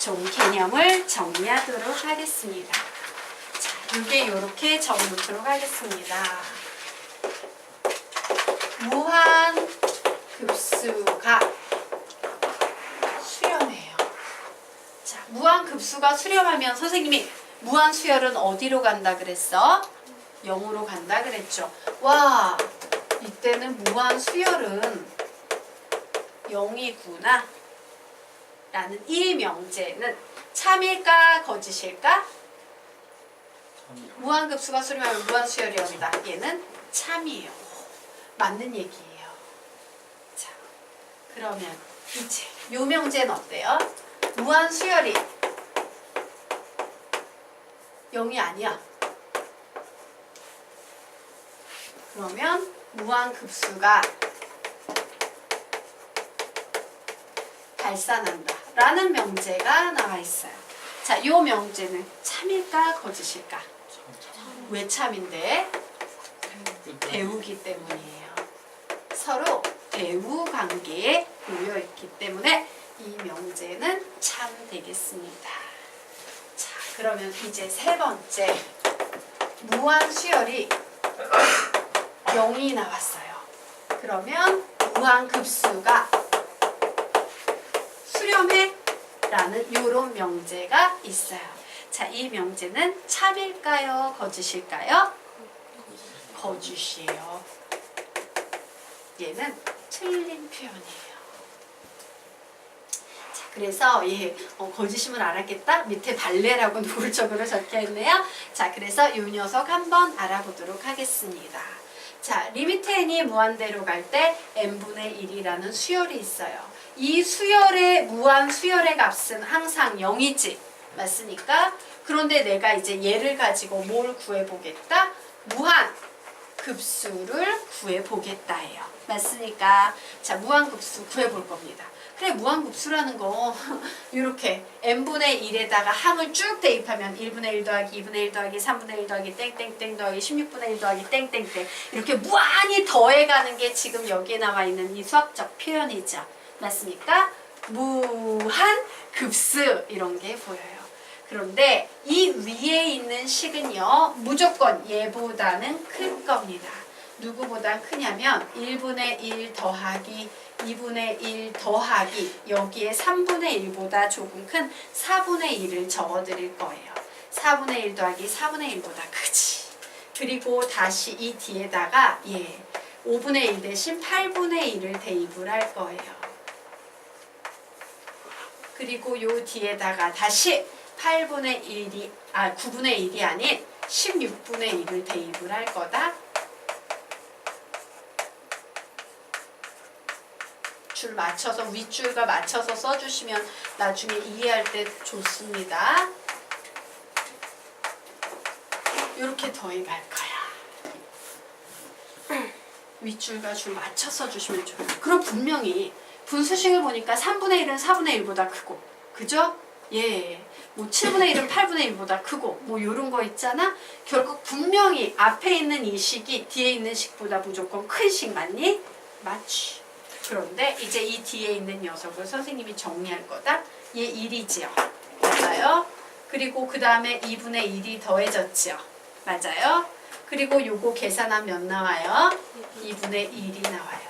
좋은 개념을 정리하도록 하겠습니다. 자, 이게 이렇게 적어놓도록 하겠습니다. 무한급수가 수렴해요. 자, 무한급수가 수렴하면 선생님이 무한수열은 어디로 간다 그랬어? 0으로 간다 그랬죠. 와, 이때는 무한수열은 0이구나 라는 이 명제는 참일까 거짓일까? 무한급수가 수렴하면 무한수열이 온다. 얘는 참이에요. 맞는 얘기예요. 자, 그러면 이제 요 명제는 어때요? 무한수열이 0이 아니야. 그러면 무한급수가 발산한다 라는 명제가 나와 있어요. 자, 요 명제는 참일까 거짓일까? 왜 참인데? 대우기 때문이에요. 서로 대우 관계에 놓여 있기 때문에 이 명제는 참 되겠습니다. 자, 그러면 이제 세 번째 무한수열이 0이 나왔어요. 그러면 무한급수가 수렴해 라는 요런 명제가 있어요. 자, 이 명제는 참일까요? 거짓일까요? 거짓이에요. 얘는 틀린 표현이에요. 자, 그래서 거짓임을 알았겠다? 밑에 발레라고 노골적으로 적혀있네요. 자, 그래서 이 녀석 한번 알아보도록 하겠습니다. 자, 리미트 n이 무한대로 갈 때 n분의 1이라는 수열이 있어요. 이 수열의 무한 수열의 값은 항상 0이지. 맞습니까? 그런데 내가 이제 얘를 가지고 뭘 구해보겠다? 무한 급수를 구해보겠다예요. 맞습니까? 자, 무한급수 구해볼 겁니다. 그래, 무한급수라는 거 이렇게 n분의 1에다가 항을 쭉 대입하면 1분의 1 더하기 2분의 1 더하기 3분의 1 더하기 땡땡땡 더하기 16분의 1 더하기 땡땡땡 이렇게 무한히 더해가는 게 지금 여기에 나와 있는 이 수학적 표현이죠. 맞습니까? 무한급수 이런 게 보여요. 그런데 이 위에 있는 식은요, 무조건 얘보다는 클 겁니다. 누구보다 크냐면 1분의 1 더하기 2분의 1 더하기 여기에 3분의 1보다 조금 큰 4분의 1을 적어드릴 거예요. 4분의 1 더하기 4분의 1보다 크지. 그리고 다시 이 뒤에다가 5분의 1 대신 8분의 1을 대입을 할 거예요. 그리고 요 뒤에다가 다시 9분의 1이 아닌 16분의 1을 대입을 할 거다. 줄 맞춰서 윗줄과 맞춰서 써주시면 나중에 이해할 때 좋습니다. 이렇게 더해갈 거야. 윗줄과 줄 맞춰서 주시면 좋아요. 그럼 분명히 분수식을 보니까 3분의 1은 4분의 1보다 크고, 그죠? 뭐 7분의 1은 8분의 1보다 크고, 뭐 요런 거 있잖아? 결국 분명히 앞에 있는 이 식이 뒤에 있는 식보다 무조건 큰 식 맞니? 맞지. 그런데 이제 이 뒤에 있는 녀석을 선생님이 정리할 거다. 얘 1이지요. 맞아요? 그리고 그 다음에 2분의 1이 더해졌지요. 맞아요? 그리고 요거 계산하면 몇 나와요? 2분의 1이 나와요.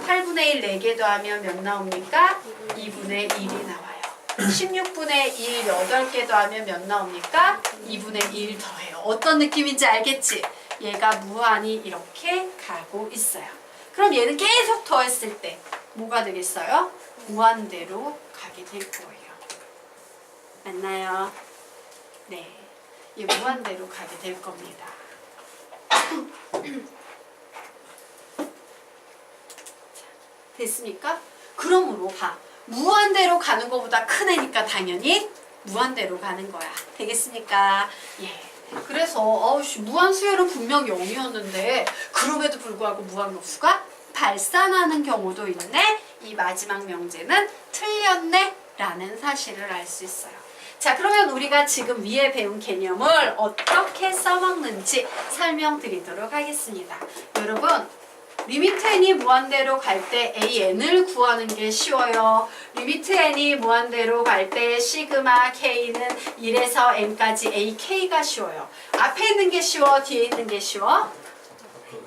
8분의 1 4개 더하면 몇 나옵니까? 2분의 1이 나와요. 16분의 1 8개 더하면 몇 나옵니까? 2분의 1 더해요. 어떤 느낌인지 알겠지? 얘가 무한히 이렇게 가고 있어요. 그럼 얘는 계속 더했을 때 뭐가 되겠어요? 무한대로 가게 될 거예요. 맞나요? 네, 얘 무한대로 가게 될 겁니다. 됐습니까? 그러므로 봐. 무한대로 가는 것보다 큰 애니까 당연히 무한대로 가는 거야. 되겠습니까? 그래서 무한수열은 분명 0이었는데 그럼에도 불구하고 무한급수가 발산하는 경우도 있네. 이 마지막 명제는 틀렸네 라는 사실을 알 수 있어요. 자, 그러면 우리가 지금 위에 배운 개념을 어떻게 써먹는지 설명드리도록 하겠습니다. 여러분, 리미트 n이 무한대로 갈 때 an을 구하는 게 쉬워요. 리미트 n이 무한대로 갈 때 시그마 k는 1에서 n까지 ak가 쉬워요. 앞에 있는 게 쉬워? 뒤에 있는 게 쉬워?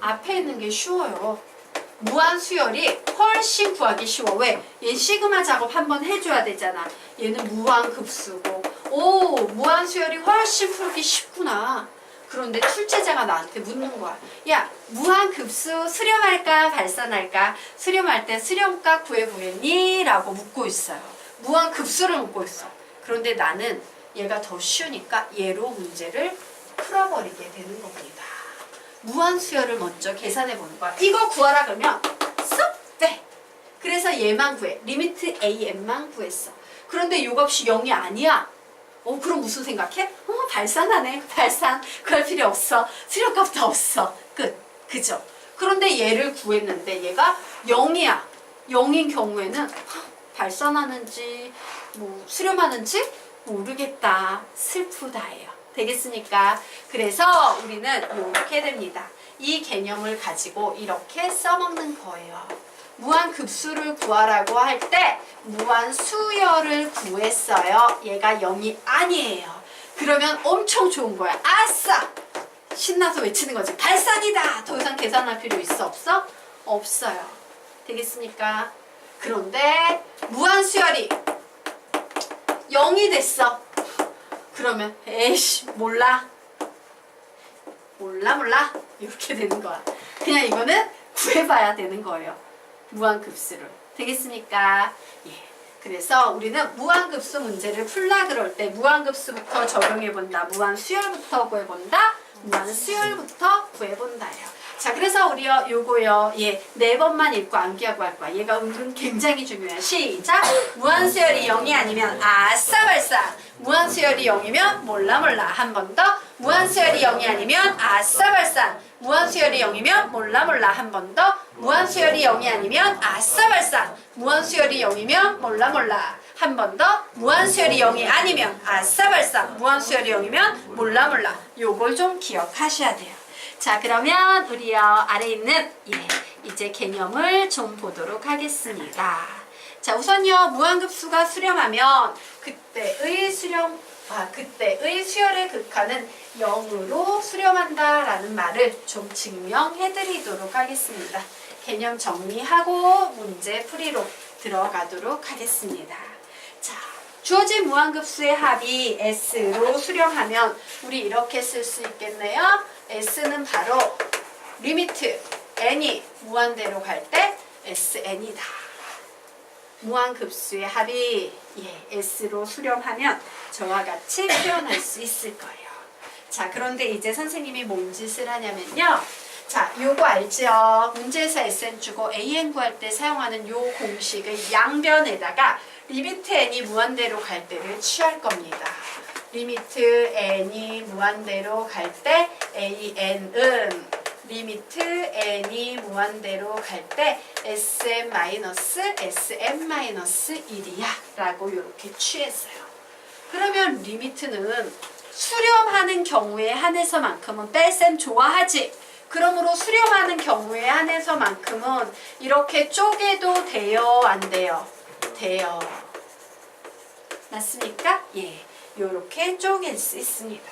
앞에 있는 게 쉬워요. 무한 수열이 훨씬 구하기 쉬워. 왜? 얘 시그마 작업 한번 해줘야 되잖아. 얘는 무한 급수고. 오, 무한 수열이 훨씬 풀기 쉽구나. 그런데 출제자가 나한테 묻는 거야. 야, 무한 급수 수렴할까 발산할까? 수렴할 때 수렴값 구해보겠니? 라고 묻고 있어요. 무한 급수를 묻고 있어. 그런데 나는 얘가 더 쉬우니까 얘로 문제를 풀어버리게 되는 겁니다. 무한 수열을 먼저 계산해 보는 거야. 이거 구하라 그러면 쏙 돼. 그래서 얘만 구해. 리미트 an만 구했어. 그런데 요 값이 0이 아니야. 그럼 무슨 생각해? 발산하네. 발산. 그럴 필요 없어. 수렴값도 없어. 끝. 그죠? 그런데 얘를 구했는데 얘가 0이야. 0인 경우에는 발산하는지 뭐 수렴하는지 모르겠다. 슬프다예요. 되겠습니까? 그래서 우리는 이렇게 됩니다. 이 개념을 가지고 이렇게 써먹는 거예요. 무한 급수를 구하라고 할 때 무한 수열을 구했어요. 얘가 0이 아니에요. 그러면 엄청 좋은 거야. 아싸! 신나서 외치는 거지. 발산이다! 더 이상 계산할 필요 있어? 없어? 없어요. 되겠습니까? 그런데 무한 수열이 0이 됐어. 그러면 에이씨 몰라 이렇게 되는 거야. 그냥 이거는 구해봐야 되는 거예요. 무한급수를. 되겠습니까? 예. 그래서 우리는 무한급수 문제를 풀라 그럴 때 무한급수부터 적용해본다. 무한수열부터 구해본다. 무한수열부터 구해본다예요. 자, 그래서 우리요 요거요. 예, 4번만 읽고 암기하고 할 거야. 얘가 은근 굉장히 중요해. 시작! 무한수열이 0이 아니면 아싸 발산! 무한수열이 0이면 몰라 한 번 더. 무한수열이 0이 아니면 아싸 발산! 무한수열이 0이면 몰라 한 번 더. 무한수열이 0이 아니면 아싸 발산! 무한수열이 0이면 몰라 한 번 더. 무한수열이 0이 아니면 아싸 발산! 무한수열이 0이면 몰라 요걸 좀 기억하셔야 돼요. 자, 그러면 우리요 아래 있는 이제 개념을 좀 보도록 하겠습니다. 자, 우선요 무한급수가 수렴하면 그때의 수열의 극한은 0으로 수렴한다라는 말을 좀 증명해 드리도록 하겠습니다. 개념 정리하고 문제 풀이로 들어가도록 하겠습니다. 자, 주어진 무한급수의 합이 S로 수렴하면 우리 이렇게 쓸 수 있겠네요. S는 바로 리미트 n이 무한대로 갈 때 Sn이다. 무한급수의 합이 S로 수렴하면 저와 같이 표현할 수 있을 거예요. 자, 그런데 이제 선생님이 뭔 짓을 하냐면요. 자, 요거 알죠? 문제에서 Sn 주고 AN 구할 때 사용하는 요 공식의 양변에다가 리미트 n이 무한대로 갈 때를 취할 겁니다. 리미트 n이 무한대로 갈 때 an은 리미트 n이 무한대로 갈 때 sm-sm-1이야 라고 이렇게 취했어요. 그러면 리미트는 수렴하는 경우에 한해서만큼은 뺄셈 좋아하지. 그러므로 수렴하는 경우에 한해서만큼은 이렇게 쪼개도 돼요? 안 돼요? 돼요. 맞습니까? 예. 요렇게 쪼갤 수 있습니다.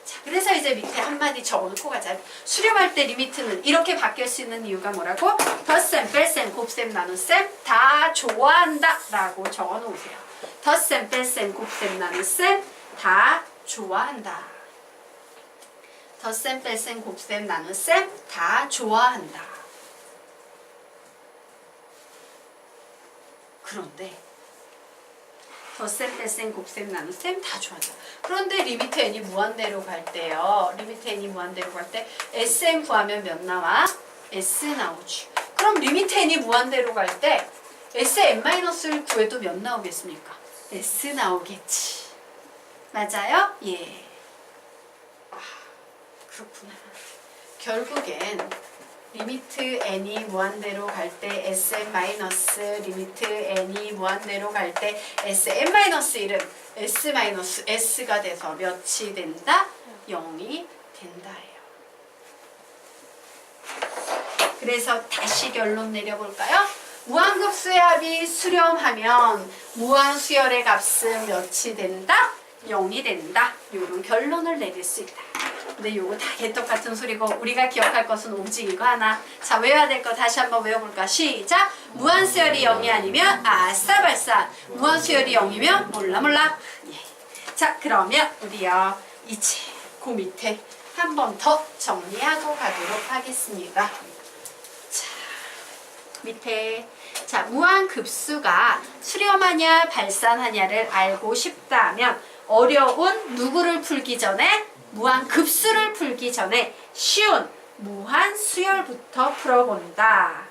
자, 그래서 이제 밑에 한마디 적어놓고 가자. 수렴할 때 리미트는 이렇게 바뀔 수 있는 이유가 뭐라고? 덧셈, 뺄셈, 곱셈, 나눗셈 다 좋아한다 라고 적어놓으세요. 덧셈, 뺄셈, 곱셈, 나눗셈 다 좋아한다. 덧셈, 뺄셈, 곱셈, 나눗셈 다 좋아한다. 그런데 덧셈, 뺄셈, 곱셈, 나눗셈 다 좋아한다. 그런데 리미트 n이 무한대로 갈 때요. 리미트 n이 무한대로 갈 때 Sm 구하면 몇 나와? S 나오지. 그럼 리미트 n이 무한대로 갈 때 Sm-를 구해도 몇 나오겠습니까? S 나오겠지. 맞아요? 예. 아, 그렇구나. 결국엔 리미트 n이 무한대로 갈 때 Sm- 리미트 n이 무한대로 갈 때 Sm-1은 S-S가 돼서 몇이 된다? 0이 된다예요. 그래서 다시 결론 내려볼까요? 무한급수의 합이 수렴하면 무한수열의 값은 몇이 된다? 0이 된다. 이런 결론을 내릴 수 있다. 근데 요거 다 개떡같은 소리고 우리가 기억할 것은 오직 이거 하나. 자, 외워야 될 거 다시 한번 외워볼까? 시작! 무한수열이 0이 아니면 아싸발싸. 무한수열이 0이면 몰라. 예. 자, 그러면 우리요 이제 그 밑에 한 번 더 정리하고 가도록 하겠습니다. 자, 밑에 자, 무한급수가 수렴하냐 발산하냐를 알고 싶다면 어려운 누구를 풀기 전에 무한급수를 풀기 전에 쉬운 무한수열부터 풀어본다.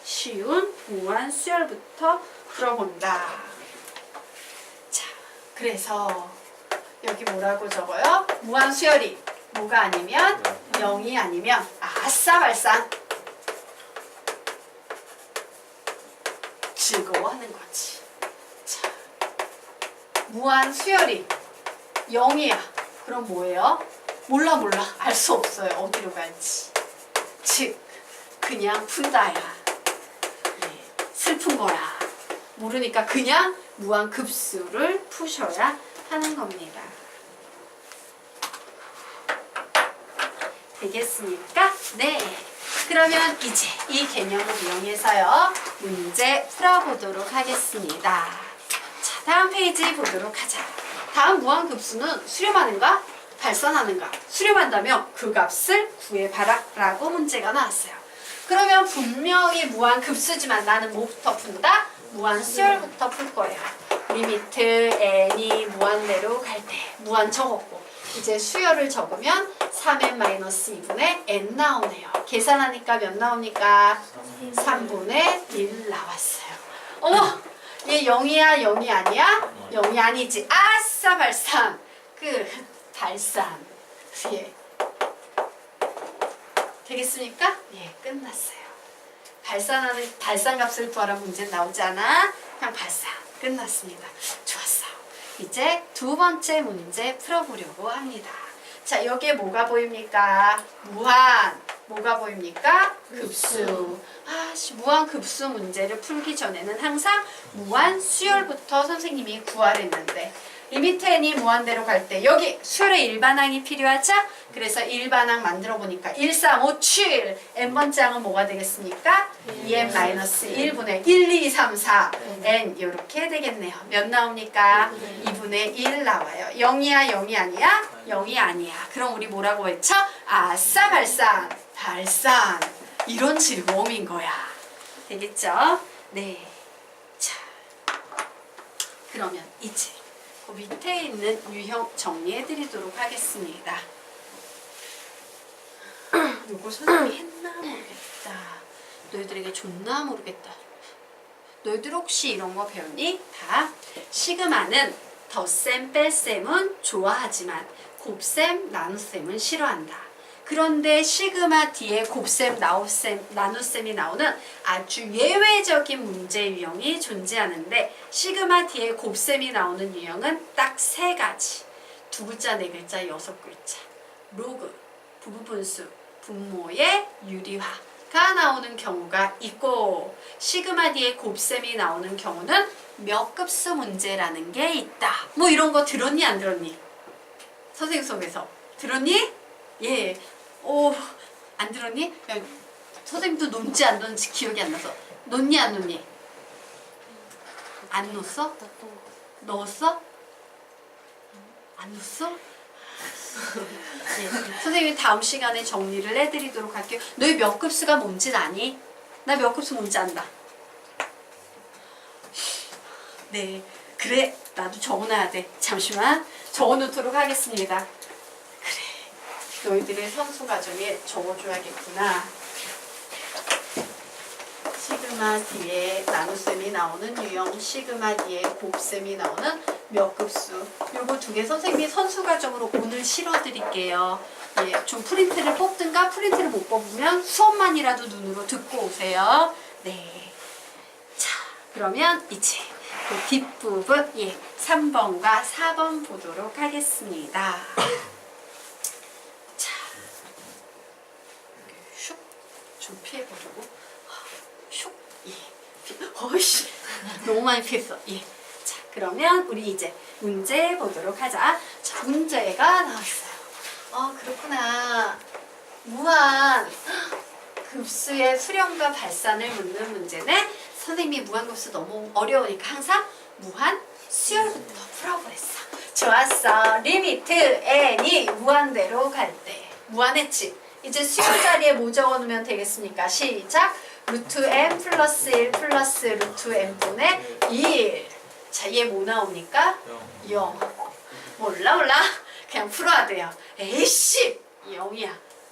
쉬운 무한수열부터 풀어본다. 자, 그래서 여기 뭐라고 적어요? 무한수열이 뭐가 아니면 0이 아니면 아싸 발산 즐거워하는 거지. 자, 무한수열이 0이야. 그럼 뭐예요? 몰라. 알 수 없어요. 어디로 갈지. 즉, 그냥 푼다야. 네, 슬픈 거야. 모르니까 그냥 무한급수를 푸셔야 하는 겁니다. 되겠습니까? 네. 그러면 이제 이 개념을 이용해서요. 문제 풀어보도록 하겠습니다. 자, 다음 페이지 보도록 하자. 다음 무한급수는 수렴하는가? 발산하는가? 수렴한다면 그 값을 구해봐라 라고 문제가 나왔어요. 그러면 분명히 무한급수지만 나는 뭐부터 푼다? 무한수열부터 풀 거예요. 리미트 n이 무한대로 갈 때 무한 적었고 이제 수열을 적으면 3n-2분의 n 나오네요. 계산하니까 몇 나옵니까? 3분의 1 나왔어요. 어머! 얘 0이야? 0이 아니야? 0이 아니지. 아싸 발산! 발산. 예. 되겠습니까? 예, 끝났어요. 발산값을 구하라 문제 나오지 않아? 그냥 발산. 끝났습니다. 좋았어. 이제 두 번째 문제 풀어보려고 합니다. 자, 여기에 뭐가 보입니까? 무한. 뭐가 보입니까? 급수. 무한 급수 문제를 풀기 전에는 항상 무한 수열부터 선생님이 구하랬는데 리미트 n이 무한대로 갈 때 여기 수열의 일반항이 필요하죠? 그래서 일반항 만들어 보니까 1, 3, 5, 7 n번째 항은 뭐가 되겠습니까? 2n-1분의 1, 2, 3, 4 n 이렇게 되겠네요. 몇 나옵니까? 2분의 1 나와요. 0이야? 0이 아니야? 0이 아니야. 그럼 우리 뭐라고 했죠? 아싸 발산! 발산! 이런 즐거움인 거야. 되겠죠? 네. 자, 그러면 이제 그 밑에 있는 유형 정리해 드리도록 하겠습니다. 요거 선생님이 했나 모르겠다. 너희들에게 줬나 모르겠다. 너희들 혹시 이런 거 배웠니? 다 시그마는 덧셈 뺄셈은 좋아하지만 곱셈 나눗셈은 싫어한다. 그런데 시그마 뒤에 곱셈 나눗셈이 나오는 아주 예외적인 문제 유형이 존재하는데 시그마 뒤에 곱셈이 나오는 유형은 딱 세 가지. 두 글자, 네 글자, 여섯 글자. 로그, 부부분수, 분모의 유리화가 나오는 경우가 있고 시그마 뒤에 곱셈이 나오는 경우는 몇 급수 문제라는 게 있다. 뭐 이런 거 들었니 안 들었니? 선생님 수업에서 들었니? 예. 오, 안 들었니? 선생님도 논지 안 논지 기억이 안 나서 논니 안 논니? 안 넣었어? 넣었어? 안 넣었어? 예, 선생님이 다음 시간에 정리를 해드리도록 할게요. 너희 몇 급수가 뭔지 아니? 나 몇 급수 뭔지 안다. 네, 그래 나도 적어놔야 돼. 잠시만 적어놓도록 하겠습니다. 너희들의 선수 과정에 적어줘야겠구나. 시그마 뒤에 나눗셈이 나오는 유형, 시그마 뒤에 곱셈이 나오는 몇 급수. 요거 두 개 선생님이 선수 과정으로 오늘 실어드릴게요. 예, 좀 프린트를 뽑든가 프린트를 못 뽑으면 수업만이라도 눈으로 듣고 오세요. 네. 자, 그러면 이제 그 뒷부분 3번과 4번 보도록 하겠습니다. 좀 피해보려고. 슉. 예. 어이씨. 너무 많이 피했어. 예. 자, 그러면 우리 이제 문제 보도록 하자. 자, 문제가 나왔어요. 그렇구나. 무한 급수의 수렴과 발산을 묻는 문제는 선생님이 무한급수 너무 어려우니까 항상 무한 수열부터 풀어보랬어. 좋았어. 리미트 n이 무한대로 갈 때. 무한했지? 이제 수열 자리에 뭐 적어놓으면 되겠습니까? 시작. 루트 m 플러스 1 플러스 루트 m분의 1. 자, 얘 뭐 나옵니까? 0. 몰라. 그냥 풀어야 돼요. 에이씨! 0이야.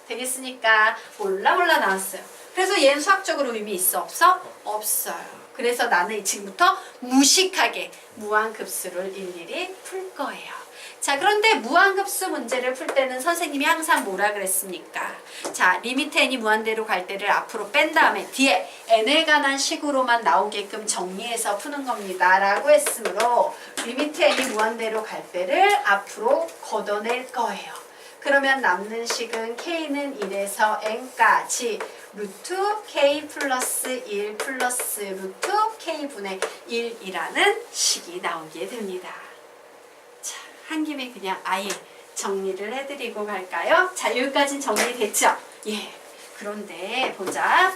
되겠습니까? 몰라 나왔어요. 그래서 얘는 수학적으로 의미 있어? 없어? 없어요. 그래서 나는 지금부터 무식하게 무한급수를 일일이 풀 거예요. 자, 그런데 무한급수 문제를 풀 때는 선생님이 항상 뭐라 그랬습니까? 자, 리미트 n이 무한대로 갈 때를 앞으로 뺀 다음에 뒤에 n에 관한 식으로만 나오게끔 정리해서 푸는 겁니다. 라고 했으므로 리미트 n이 무한대로 갈 때를 앞으로 걷어낼 거예요. 그러면 남는 식은 k는 1에서 n까지 루트 k 플러스 1 플러스 루트 k분의 1이라는 식이 나오게 됩니다. 자, 한 김에 그냥 아예 정리를 해드리고 갈까요? 자, 여기까지는 정리됐죠? 예. 그런데 보자.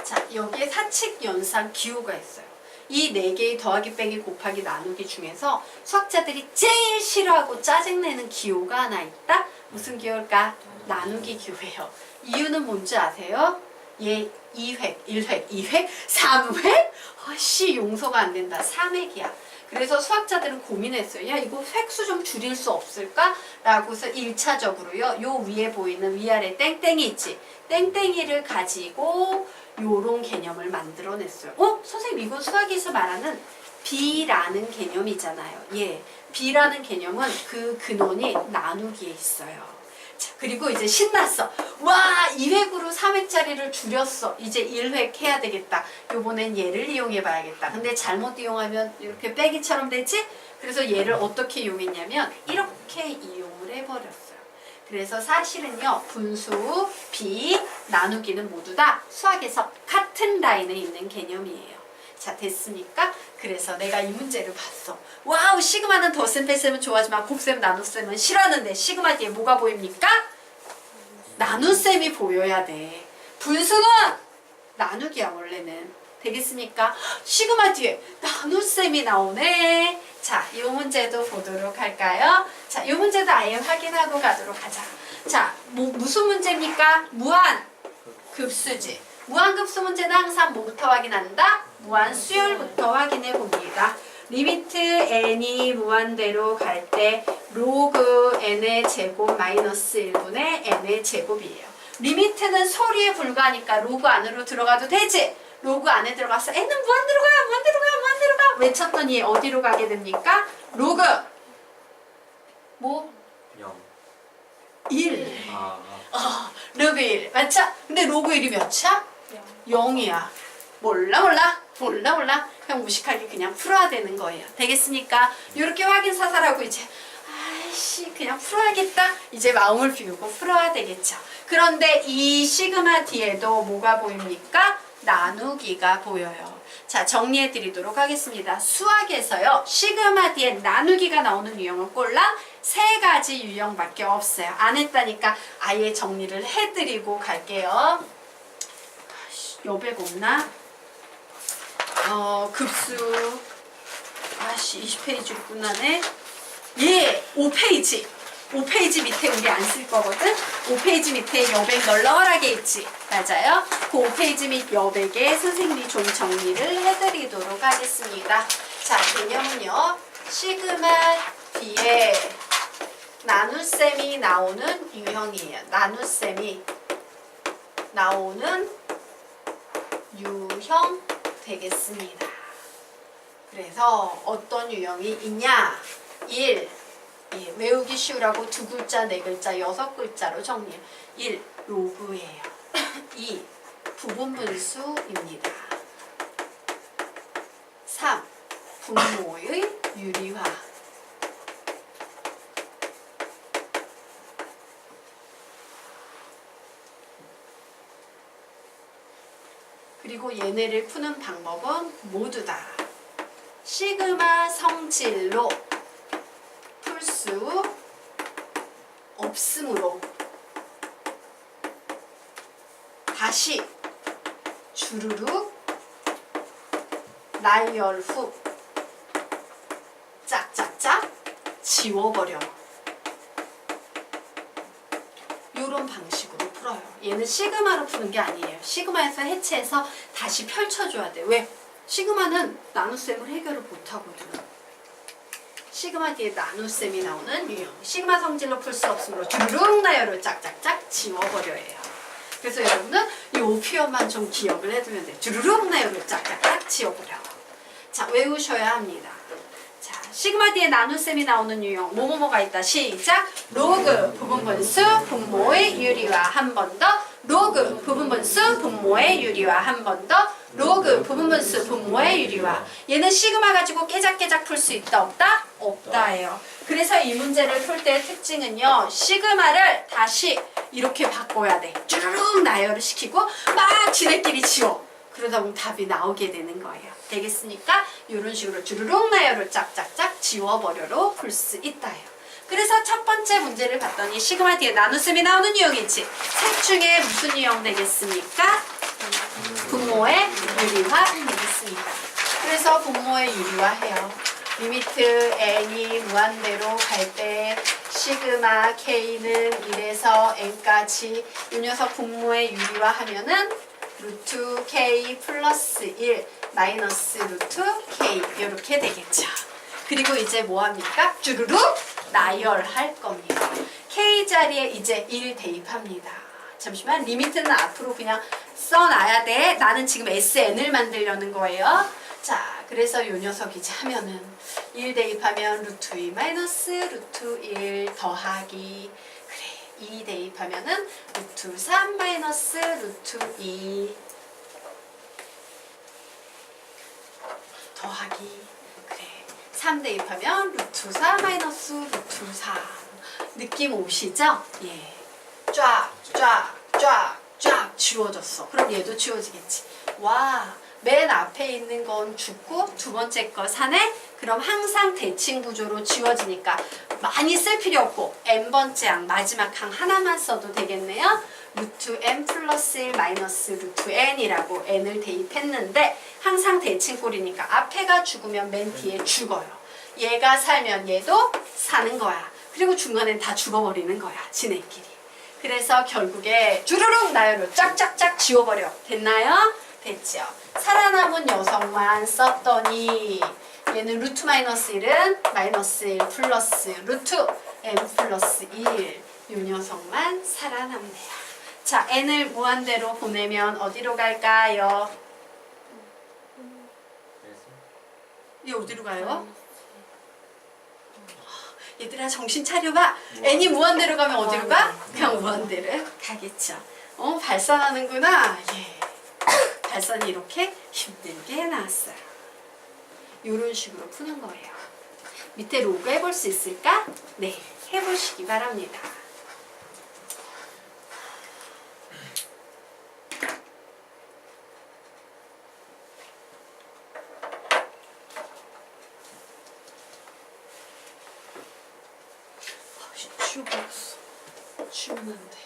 자, 여기에 사칙, 연산, 기호가 있어요. 이 4개의 더하기, 빼기, 곱하기, 나누기 중에서 수학자들이 제일 싫어하고 짜증내는 기호가 하나 있다? 무슨 기호일까? 나누기 기호예요. 이유는 뭔지 아세요? 얘 2획, 1획, 2획, 3획? 아씨, 용서가 안 된다. 3획이야. 그래서 수학자들은 고민했어요. 야, 이거 획수 좀 줄일 수 없을까? 라고서 1차적으로요. 요 위에 보이는 위아래 땡땡이 있지? 땡땡이를 가지고 요런 개념을 만들어냈어요. 선생님, 이건 수학에서 말하는 B라는 개념이잖아요. 예, B라는 개념은 그 근원이 나누기에 있어요. 자, 그리고 이제 신났어. 와, 2획으로 3획짜리를 줄였어. 이제 1획 해야 되겠다. 요번엔 얘를 이용해 봐야겠다. 근데 잘못 이용하면 이렇게 빼기처럼 되지? 그래서 얘를 어떻게 이용했냐면 이렇게 이용을 해버렸어요. 그래서 사실은요, 분수, B, 나누기는 모두 다 수학에서 같은 라인에 있는 개념이에요. 자, 됐습니까? 그래서 내가 이 문제를 봤어. 와우, 시그마는 덧셈 뺄셈은 좋아하지만 곱셈 나눗셈은 싫어하는데 시그마 뒤에 뭐가 보입니까? 나눗셈이 보여야 돼. 분수는 나누기야, 원래는. 되겠습니까? 시그마 뒤에 나눗셈이 나오네. 자, 이 문제도 보도록 할까요? 자, 이 문제도 아예 확인하고 가도록 하자. 자, 무슨 문제입니까? 무한급수지. 무한급수 문제는 항상 뭐부터 확인한다? 무한수열부터 확인해 봅니다. 리미트 n이 무한대로 갈 때 로그 n의 제곱 마이너스 1분의 n의 제곱이에요. 리미트는 소리에 불과하니까 로그 안으로 들어가도 되지? 로그 안에 들어가서 n은 무한대로 가 외쳤더니 어디로 가게 됩니까? 로그 뭐? 0. 1. 로그 1 맞죠? 근데 로그 1이 몇이야? 0이야. 몰라. 그냥 무식하게 그냥 풀어야 되는 거예요. 되겠습니까? 이렇게 확인 사살하고 이제 아이씨 그냥 풀어야겠다. 이제 마음을 비우고 풀어야 되겠죠. 그런데 이 시그마 뒤에도 뭐가 보입니까? 나누기가 보여요. 자, 정리해 드리도록 하겠습니다. 수학에서요, 시그마 뒤에 나누기가 나오는 유형은 꼴랑 3가지 유형밖에 없어요. 안 했다니까 아예 정리를 해드리고 갈게요. 여백 없나? 급수 20페이지 끝나네. 예, 5페이지. 5페이지 밑에 우리 안 쓸 거거든? 5페이지 밑에 여백 널널하게 있지? 맞아요? 그 5페이지 밑 여백에 선생님이 좀 정리를 해드리도록 하겠습니다. 자, 개념은요. 시그마 뒤에 나눗셈이 나오는 유형이에요. 나눗셈이 나오는 유형 되겠습니다. 그래서 어떤 유형이 있냐? 1. 예, 외우기 쉬우라고 2글자, 4글자, 6글자로 정리해요. 1. 로그예요. 2. 부분분수입니다. 3. 분모의 유리화. 그리고 얘네를 푸는 방법은 모두 다 시그마 성질로 풀 수 없으므로 다시 주르륵 나열 후 짝짝짝 지워버려. 이런 방식으로 풀어요. 얘는 시그마로 푸는 게 아니에요. 시그마에서 해체해서 다시 펼쳐줘야 돼. 왜? 시그마는 나눗셈을 해결을 못하거든. 시그마 뒤에 나눗셈이 나오는 유형. 시그마 성질로 풀 수 없으므로 주르륵 나열을 짝짝짝 지워버려예요. 그래서 여러분은 이 표현만 좀 기억을 해두면 돼. 주르륵 나열을 짝짝짝 지워버려. 자, 외우셔야 합니다. 자, 시그마 뒤에 나눗셈이 나오는 유형 뭐뭐뭐가 있다. 시작. 로그 부분분수 분모의 유리화 한 번 더. 로그 부분분수 분모의 유리화 한 번 더. 로그 부분분수 분모의 유리화. 얘는 시그마 가지고 깨작깨작 풀 수 있다 없다? 없다예요. 그래서 이 문제를 풀 때의 특징은요. 시그마를 다시 이렇게 바꿔야 돼. 쭈르륵 나열을 시키고 막 지네끼리 지워. 그러다 보면 답이 나오게 되는 거예요. 되겠습니까? 이런 식으로 주르륵 나열을 짝짝짝 지워버려로 풀 수 있다요. 그래서 첫 번째 문제를 봤더니 시그마 뒤에 나눗셈이 나오는 유형이지. 셋 중에 무슨 유형 되겠습니까? 분모의 유리화 되겠습니다. 그래서 분모의 유리화해요. 리미트 n이 무한대로 갈 때 시그마 k는 1에서 n까지 이 녀석 분모의 유리화 하면은 루트 k 플러스 1 마이너스 루트 k 이렇게 되겠죠. 그리고 이제 뭐합니까? 주르륵 나열할 겁니다. k 자리에 이제 1 대입합니다. 잠시만, 리미트는 앞으로 그냥 써놔야 돼. 나는 지금 SN을 만들려는 거예요. 자, 그래서 요 녀석 이제 하면은 1 대입하면 루트 2 마이너스 루트 1 더하기, 그래, 2 대입하면은 루트 3 마이너스 루트 2 더하기, 그래, 3 대입하면 루트 4 마이너스 루트 3. 느낌 오시죠? 예. 쫙 지워졌어. 그럼 얘도 지워지겠지. 와, 맨 앞에 있는 건 죽고 두 번째 거 사네? 그럼 항상 대칭 구조로 지워지니까 많이 쓸 필요 없고 n번째 항, 마지막 항 하나만 써도 되겠네요. 루트 n 플러스 1 마이너스 루트 n이라고 n을 대입했는데 항상 대칭꼴이니까 앞에가 죽으면 맨 뒤에 죽어요. 얘가 살면 얘도 사는 거야. 그리고 중간엔 다 죽어버리는 거야. 지네끼리. 그래서 결국에 주르륵 나열을 짝짝짝 지워버려. 됐나요? 됐죠. 살아남은 녀석만 썼더니 얘는 루트 마이너스 1은 마이너스 1 플러스 루트 n 플러스 1. 이 녀석만 살아남네요. 자, n을 무한대로 보내면 어디로 갈까요? 얘 어디로 가요? 얘들아 정신 차려봐. n이 무한대로 가면 어디로 가? 그냥 무한대로 가겠죠. 발산하는구나. 예. 발산이 이렇게 힘들게 나왔어요. 이런 식으로 푸는 거예요. 밑에 로그 해볼 수 있을까? 네, 해보시기 바랍니다. 지워버렸어. 지우면 안 돼.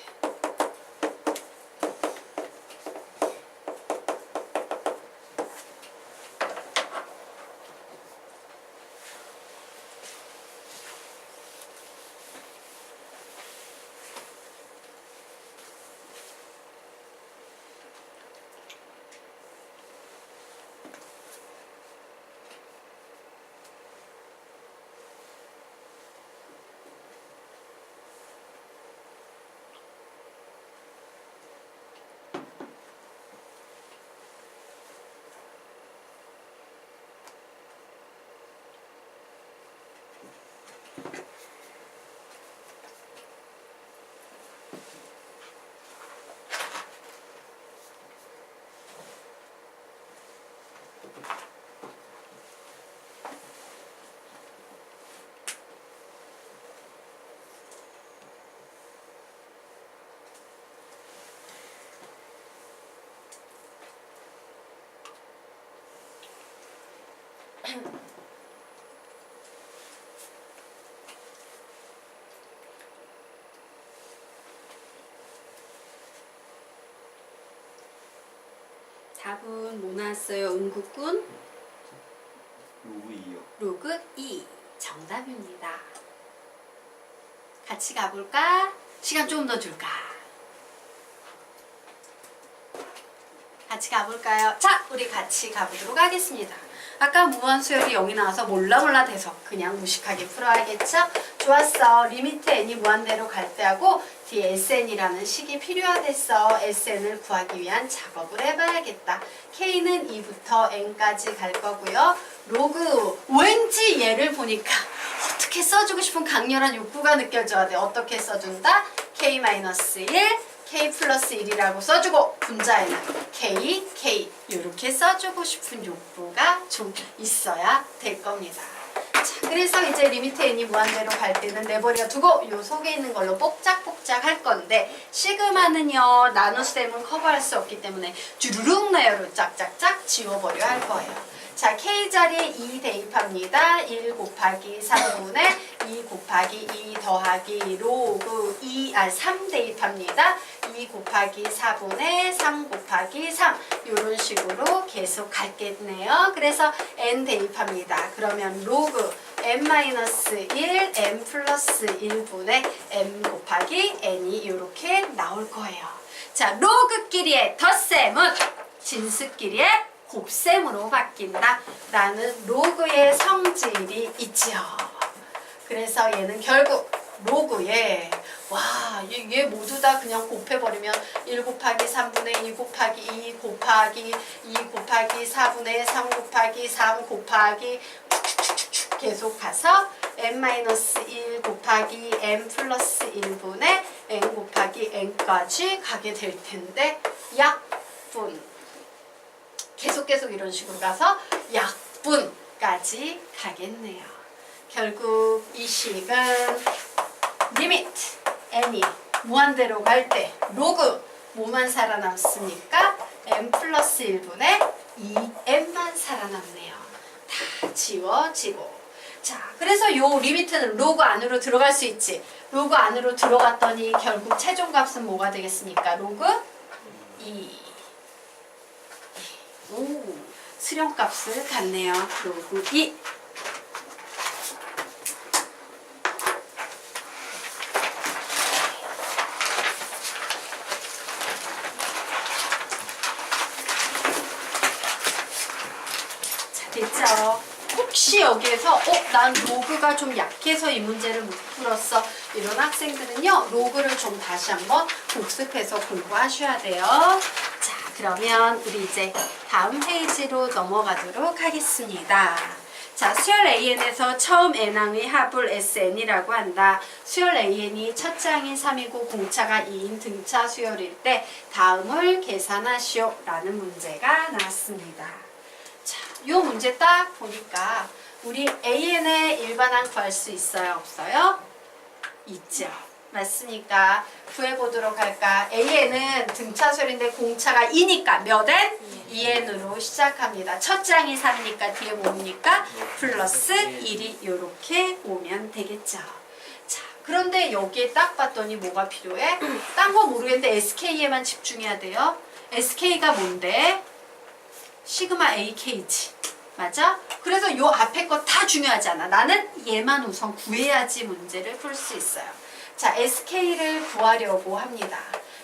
답은 뭐 나왔어요? 응급군? 로그 2요. 로그 2 정답입니다. 같이 가볼까? 시간 좀 더 줄까? 같이 가볼까요? 자, 우리 같이 가보도록 하겠습니다. 아까 무한수열이 0이 나와서 몰라 돼서 그냥 무식하게 풀어야겠죠? 좋았어. 리미트 n이 무한대로 갈 때하고 뒤에 sn이라는 식이 필요하댔어. sn을 구하기 위한 작업을 해봐야겠다. k는 2부터 n까지 갈 거고요. 로그 왠지 얘를 보니까 어떻게 써주고 싶은 강렬한 욕구가 느껴져야 돼. 어떻게 써준다? k-1 k 플러스 1이라고 써주고 분자에는 k, k 이렇게 써주고 싶은 욕구가 좀 있어야 될 겁니다. 자, 그래서 이제 리미트 n이 무한대로 갈 때는 내버려 두고 요 속에 있는 걸로 뽁짝뽁짝 할 건데 시그마는요 나눗셈은 커버할 수 없기 때문에 주르륵 나열로 짝짝짝 지워버려 할 거예요. 자, K자리에 2 대입합니다. 1 곱하기 3분의 2 곱하기 2 더하기 로그 3 대입합니다. 2 곱하기 4분의 3 곱하기 3 이런 식으로 계속 갈겠네요. 그래서 n 대입합니다. 그러면 로그 n-1 n 플러스 1분의 n 곱하기 n이 이렇게 나올 거예요. 자, 로그끼리의 덧셈은 진수끼리의 곱셈으로 바뀐다 라는 로그의 성질이 있지요. 그래서 얘는 결국 로그에 얘 모두 다 그냥 곱해버리면 1 곱하기 3분의 2 곱하기 2 곱하기 2 곱하기 4분의 3 곱하기 3 곱하기 축축축축 계속 가서 n-1 곱하기 n 플러스 1분의 n 곱하기 n까지 가게 될 텐데 약분 계속 이런 식으로 가서 약분까지 가겠네요. 결국 이 식은 리미트 n이 무한대로 갈 때 로그 뭐만 살아남습니까? n 플러스 1분의 2n만 살아남네요. 다 지워지고. 자, 그래서 요 리미트는 로그 안으로 들어갈 수 있지. 로그 안으로 들어갔더니 결국 최종값은 뭐가 되겠습니까? 로그 2. 오, 수렴값을 갖네요. 로그 2. 자, 됐죠? 혹시 여기에서 난 로그가 좀 약해서 이 문제를 못 풀었어. 이런 학생들은요. 로그를 좀 다시 한번 복습해서 공부하셔야 돼요. 자, 그러면 우리 이제 다음 페이지로 넘어가도록 하겠습니다. 자, 수열 AN에서 처음 n항의 합을 SN이라고 한다. 수열 AN이 첫 장이 3이고 공차가 2인 등차 수열일 때 다음을 계산하시오 라는 문제가 나왔습니다. 자, 이 문제 딱 보니까 우리 AN의 일반항 구할 수 있어요? 없어요? 있죠. 맞습니까? 구해보도록 할까? AN은 등차수열인데 공차가 2니까 몇 n? 2n으로 시작합니다. 첫 장이 3이니까 뒤에 뭡니까? 플러스 1이 이렇게 오면 되겠죠. 자, 그런데 여기에 딱 봤더니 뭐가 필요해? 딴 거 모르겠는데 SK에만 집중해야 돼요. SK가 뭔데? 시그마 AK지. 맞아? 그래서 요 앞에 거 다 중요하잖아. 나는 얘만 우선 구해야지 문제를 풀 수 있어요. 자, SK를 구하려고 합니다.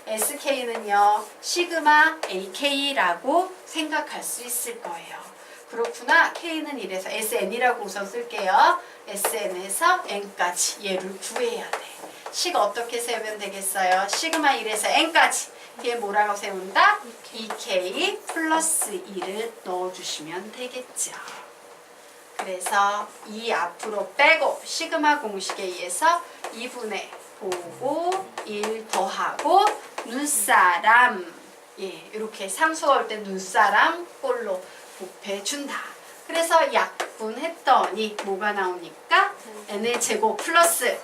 SK는요, 시그마 AK라고 생각할 수 있을 거예요. 그렇구나. K는 이래서 SN이라고 우선 쓸게요. SN에서 N까지 얘를 구해야 돼. 식 어떻게 세우면 되겠어요? 시그마 1에서 N까지. 뒤에 뭐라고 세운다? 2K 플러스 2를 넣어주시면 되겠죠. 그래서 2 앞으로 빼고 시그마 공식에 의해서 2분의 보고 1 더하고 눈사람 이렇게 상수가 올 때 눈사람 꼴로 곱해준다. 그래서 약분했더니 뭐가 나옵니까? n의 제곱 플러스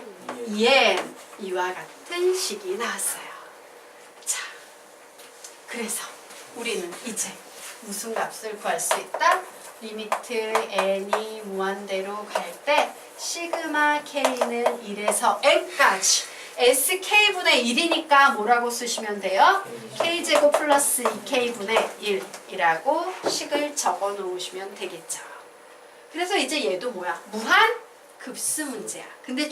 2n 이와 같은 식이 나왔어요. 자, 그래서 우리는 이제 무슨 값을 구할 수 있다? 리미트 n이 무한대로 갈 때 시그마 k는 1에서 n까지 sk분의 1이니까 뭐라고 쓰시면 돼요? k제곱 플러스 2k분의 1이라고 식을 적어 놓으시면 되겠죠. 그래서 이제 얘도 뭐야? 무한 급수 문제야. 근데